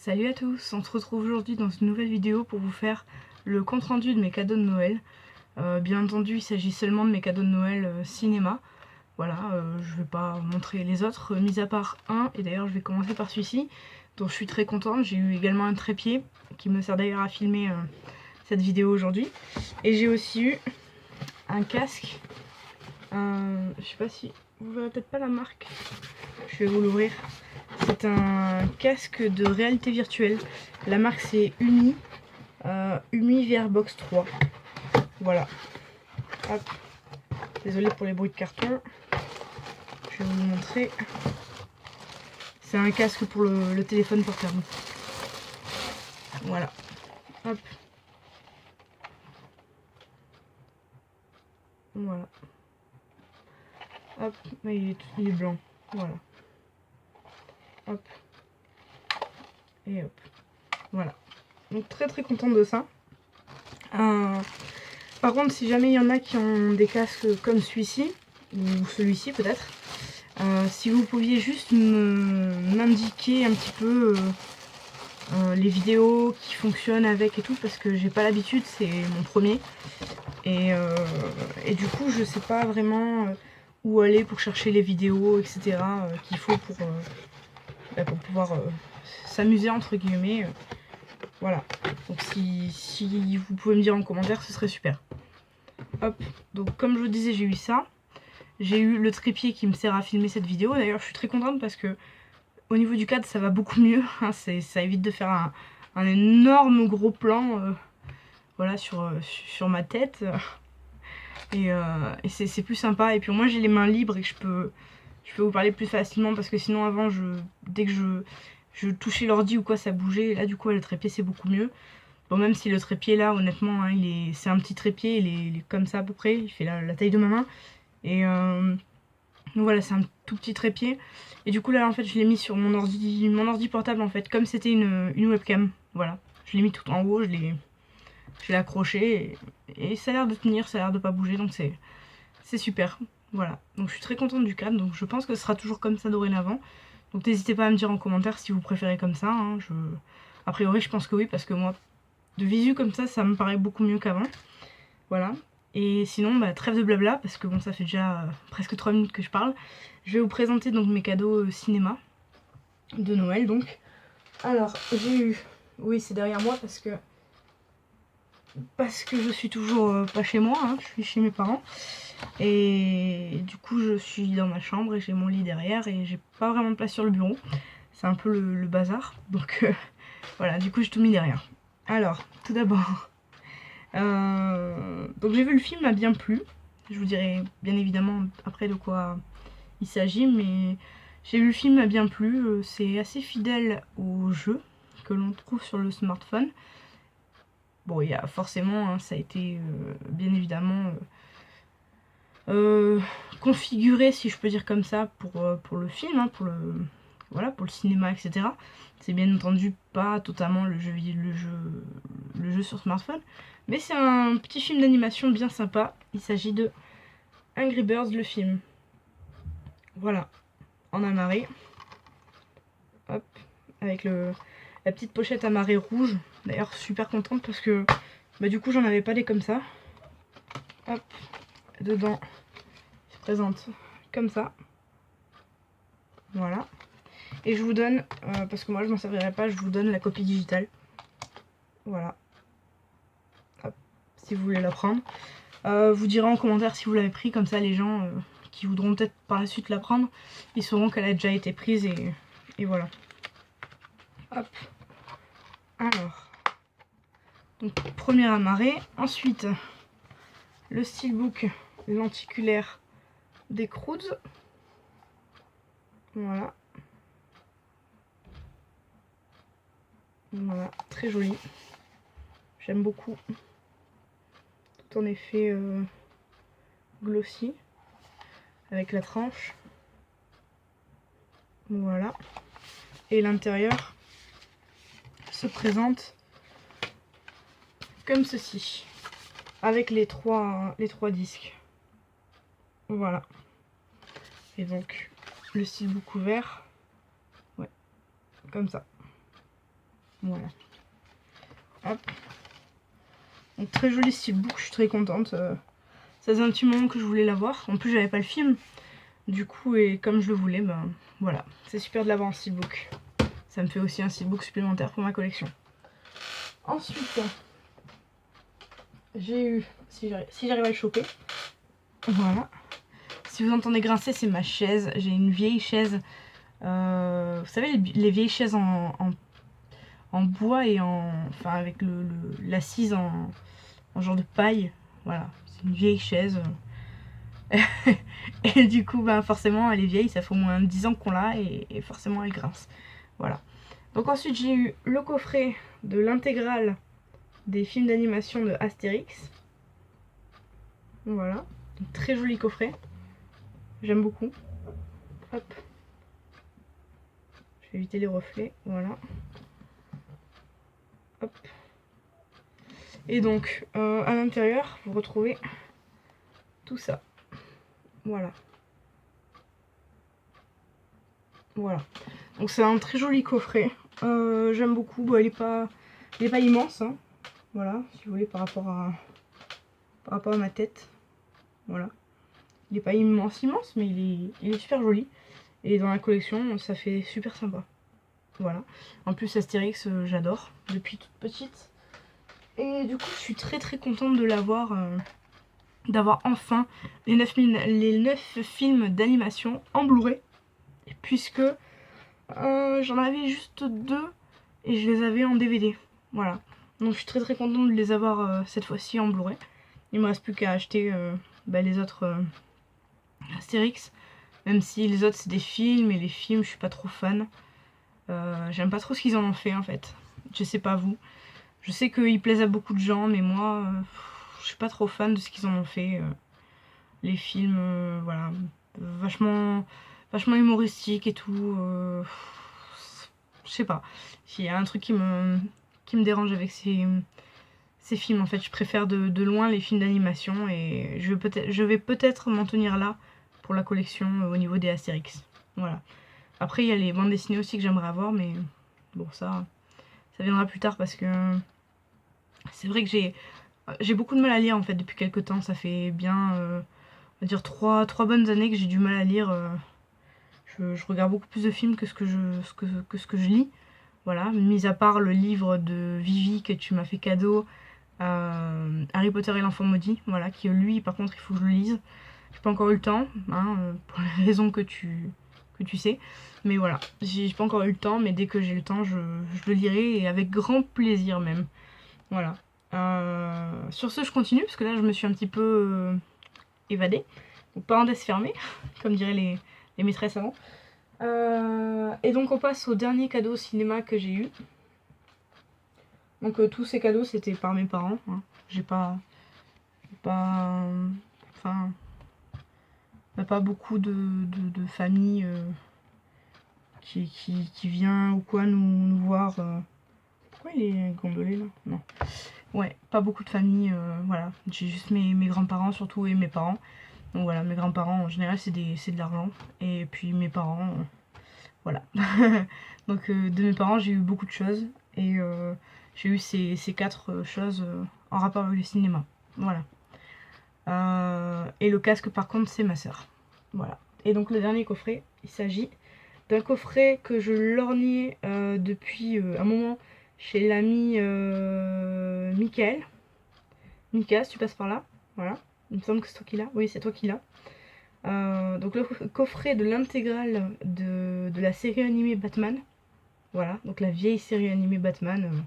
Salut à tous, on se retrouve aujourd'hui dans une nouvelle vidéo pour vous faire le compte rendu de mes cadeaux de Noël. Bien entendu, il s'agit seulement de mes cadeaux de Noël cinéma. Voilà, je vais pas montrer les autres, mis à part un, et d'ailleurs je vais commencer par celui-ci, dont je suis très contente. J'ai eu également un trépied, qui me sert d'ailleurs à filmer cette vidéo aujourd'hui. Et j'ai aussi eu un casque, je sais pas si vous verrez peut-être pas la marque, je vais vous l'ouvrir. C'est un casque de réalité virtuelle. La marque c'est Umi VR Box 3. Voilà. Hop. Désolée pour les bruits de carton. Je vais vous montrer. C'est un casque pour le téléphone portable. Voilà. Hop. Voilà. Hop. Il est blanc. Voilà. Hop. Et hop. Voilà. Donc très contente de ça. Par contre, si jamais il y en a qui ont des casques comme celui-ci, ou celui-ci peut-être, si vous pouviez juste m'indiquer un petit peu les vidéos qui fonctionnent avec et tout, parce que j'ai pas l'habitude, c'est mon premier. Et du coup, je sais pas vraiment où aller pour chercher les vidéos, etc. Qu'il faut pour pouvoir s'amuser entre guillemets. Voilà. Donc si vous pouvez me dire en commentaire, ce serait super. Hop, donc comme je vous disais, j'ai eu ça. J'ai eu le trépied qui me sert à filmer cette vidéo. D'ailleurs, je suis très contente parce que au niveau du cadre, ça va beaucoup mieux. Ça évite de faire un énorme gros plan voilà, sur ma tête. Et c'est plus sympa. Et puis moi, j'ai les mains libres et que je peux vous parler plus facilement parce que sinon, avant, dès que je touchais l'ordi ou quoi, ça bougeait. Et là, du coup, le trépied, c'est beaucoup mieux. Bon, même si le trépied là, honnêtement, hein, c'est un petit trépied, il est comme ça à peu près, il fait la taille de ma main. Et donc voilà, c'est un tout petit trépied. Et du coup là, en fait, je l'ai mis sur mon ordi portable en fait, comme c'était une webcam. Voilà, je l'ai mis tout en haut, je l'ai accroché et ça a l'air de tenir, ça a l'air de pas bouger, donc c'est super. Voilà, donc je suis très contente du cadre, donc je pense que ce sera toujours comme ça dorénavant. Donc n'hésitez pas à me dire en commentaire si vous préférez comme ça. Hein. A priori, je pense que oui, parce que moi, de visu comme ça me paraît beaucoup mieux qu'avant. Voilà. Et sinon, trêve de blabla, parce que bon, ça fait déjà presque 3 minutes que je parle. Je vais vous présenter donc mes cadeaux cinéma de Noël, donc. Alors, j'ai eu... Oui, c'est derrière moi, parce que je suis toujours pas chez moi, hein, je suis chez mes parents. Et du coup, je suis dans ma chambre, et j'ai mon lit derrière, et j'ai pas vraiment de place sur le bureau. C'est un peu le bazar, donc voilà, du coup, j'ai tout mis derrière. Alors, tout d'abord... donc j'ai vu le film, m'a bien plu. Je vous dirai bien évidemment après de quoi il s'agit, mais j'ai vu le film, m'a bien plu. C'est assez fidèle au jeu que l'on trouve sur le smartphone. Bon, il y a forcément, hein, ça a été bien évidemment configuré, si je peux dire comme ça, pour le film, hein, pour le cinéma, etc. C'est bien entendu pas totalement le jeu sur smartphone, mais c'est un petit film d'animation bien sympa. Il s'agit de Angry Birds, le film. Voilà, en amarré. Hop, avec la petite pochette amarrée rouge. D'ailleurs, super contente parce que du coup, j'en avais pas des comme ça. Hop, dedans, il se présente comme ça. Voilà. Et je vous donne, parce que moi je m'en servirai pas, je vous donne la copie digitale. Voilà. Hop, si vous voulez la prendre. Vous direz en commentaire si vous l'avez pris, comme ça les gens qui voudront peut-être par la suite la prendre, ils sauront qu'elle a déjà été prise et voilà. Hop. Alors. Donc premier amarré. Ensuite, le steelbook lenticulaire des Croods. Voilà. Voilà, très joli. J'aime beaucoup. Tout en effet glossy. Avec la tranche. Voilà. Et l'intérieur se présente comme ceci. Avec les trois disques. Voilà. Et donc, le steelbook ouvert. Ouais, comme ça. Voilà. Hop. Donc très joli steelbook, je suis très contente. Ça faisait un petit moment que je voulais l'avoir. En plus j'avais pas le film. Du coup, et comme je le voulais, ben voilà. C'est super de l'avoir en steelbook. Ça me fait aussi un steelbook supplémentaire pour ma collection. Ensuite, j'ai eu, si j'arrive à le choper, voilà. Si vous entendez grincer, c'est ma chaise. J'ai une vieille chaise. Vous savez, les vieilles chaises en bois et enfin avec l'assise en genre de paille. Voilà, c'est une vieille chaise. Et du coup, ben, forcément, elle est vieille. Ça fait au moins 10 ans qu'on l'a et forcément, elle grince. Voilà. Donc ensuite, j'ai eu le coffret de l'intégrale des films d'animation de Astérix. Voilà. Un très joli coffret. J'aime beaucoup. Hop. Je vais éviter les reflets. Voilà. Hop. Et donc, à l'intérieur, vous retrouvez tout ça. Voilà. Voilà. Donc c'est un très joli coffret. J'aime beaucoup. Bon, il est pas immense. Hein. Voilà, si vous voulez, par rapport à ma tête. Voilà. Il est pas immense, mais il est super joli. Et dans la collection, ça fait super sympa. Voilà. En plus, Astérix, j'adore depuis toute petite. Et du coup, je suis très contente de l'avoir, d'avoir enfin les 9 films d'animation en Blu-ray. Puisque j'en avais juste 2 et je les avais en DVD. Voilà. Donc je suis très contente de les avoir cette fois-ci en Blu-ray. Il me reste plus qu'à acheter les autres Astérix. Même si les autres c'est des films et les films je suis pas trop fan. J'aime pas trop ce qu'ils en ont fait en fait. Je sais pas vous. Je sais qu'ils plaisent à beaucoup de gens, mais moi je suis pas trop fan de ce qu'ils en ont fait. Les films, voilà, vachement humoristique et tout. Je sais pas. Il y a un truc qui me dérange avec ces films. En fait, je préfère de loin les films d'animation et je vais peut-être m'en tenir là pour la collection au niveau des Astérix. Voilà. Après, il y a les bandes dessinées aussi que j'aimerais avoir, mais bon, ça viendra plus tard parce que c'est vrai que j'ai beaucoup de mal à lire en fait depuis quelques temps. Ça fait bien, on va dire, 3 bonnes années que j'ai du mal à lire. Je regarde beaucoup plus de films que ce que je lis. Voilà, mis à part le livre de Vivi que tu m'as fait cadeau, Harry Potter et l'enfant maudit, voilà, qui lui par contre il faut que je le lise. J'ai pas encore eu le temps, hein, pour les raisons que tu sais. Mais voilà, j'ai pas encore eu le temps, mais dès que j'ai le temps, je le lirai et avec grand plaisir même. Voilà. Sur ce, je continue parce que là je me suis un petit peu évadée. Donc parenthèse fermée, comme diraient les maîtresses avant. Et donc on passe au dernier cadeau cinéma que j'ai eu. Donc tous ces cadeaux c'était par mes parents. Hein. J'ai pas enfin, on n'a pas beaucoup de famille qui vient ou quoi nous voir. Pourquoi il est gondolé là? Non. Ouais, pas beaucoup de famille, voilà. J'ai juste mes grands-parents surtout et mes parents. Donc voilà, mes grands-parents en général c'est de l'argent. Et puis mes parents, voilà. Donc de mes parents j'ai eu beaucoup de choses. Et j'ai eu ces 4 choses en rapport avec le cinéma. Voilà. Et le casque par contre c'est ma soeur. Voilà. Et donc le dernier coffret, il s'agit d'un coffret que je lorgnais depuis un moment chez l'ami Michael. Mika, si tu passes par là, voilà. Il me semble que c'est toi qui l'as. Oui, c'est toi qui l'as. Donc le coffret de l'intégrale de la série animée Batman. Voilà, donc la vieille série animée Batman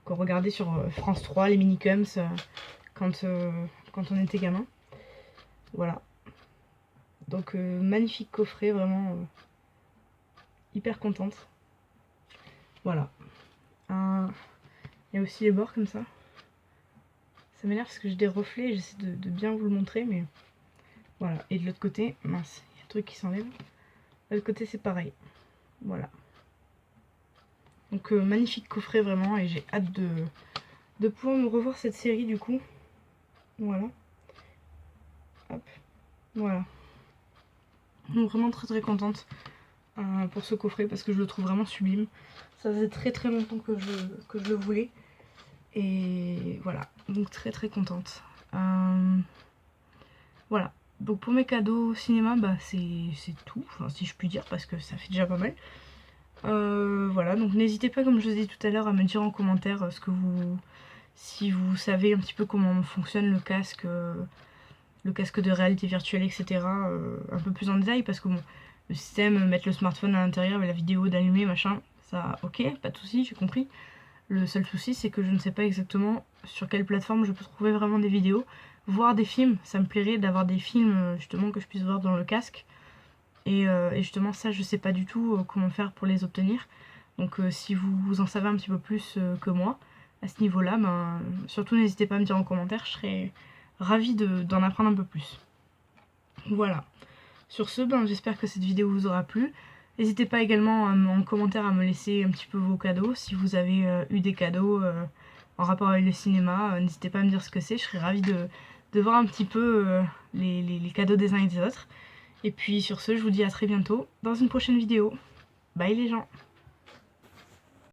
qu'on regardait sur France 3, les Minicums, quand on était gamin. Voilà. Donc magnifique coffret, vraiment hyper contente. Voilà. Il y a aussi les bords comme ça. Ça m'énerve parce que j'ai des reflets, j'essaie de bien vous le montrer, mais voilà. Et de l'autre côté, mince, il y a un truc qui s'enlève. De l'autre côté c'est pareil. Voilà. Donc magnifique coffret vraiment, et j'ai hâte de pouvoir me revoir cette série du coup. Voilà. Hop. Voilà. Donc vraiment très contente pour ce coffret parce que je le trouve vraiment sublime. Ça faisait très longtemps que je le voulais. Et voilà, donc très contente. Voilà, donc pour mes cadeaux au cinéma, bah c'est tout, enfin, si je puis dire, parce que ça fait déjà pas mal. Voilà, donc n'hésitez pas, comme je vous ai dit tout à l'heure, à me dire en commentaire si vous savez un petit peu comment fonctionne le casque de réalité virtuelle, etc. Un peu plus en détail, parce que bon, le système, mettre le smartphone à l'intérieur et la vidéo d'allumer, machin, ça, ok, pas de soucis, j'ai compris. Le seul souci, c'est que je ne sais pas exactement sur quelle plateforme je peux trouver vraiment des vidéos. Voir des films, ça me plairait d'avoir des films justement que je puisse voir dans le casque. Et justement ça, je sais pas du tout comment faire pour les obtenir. Donc si vous en savez un petit peu plus que moi à ce niveau-là, ben, surtout n'hésitez pas à me dire en commentaire, je serais ravie d'en apprendre un peu plus. Voilà. Sur ce, ben, j'espère que cette vidéo vous aura plu. N'hésitez pas également en commentaire à me laisser un petit peu vos cadeaux. Si vous avez eu des cadeaux en rapport avec le cinéma, n'hésitez pas à me dire ce que c'est. Je serais ravie de voir un petit peu les cadeaux des uns et des autres. Et puis sur ce, je vous dis à très bientôt dans une prochaine vidéo. Bye les gens!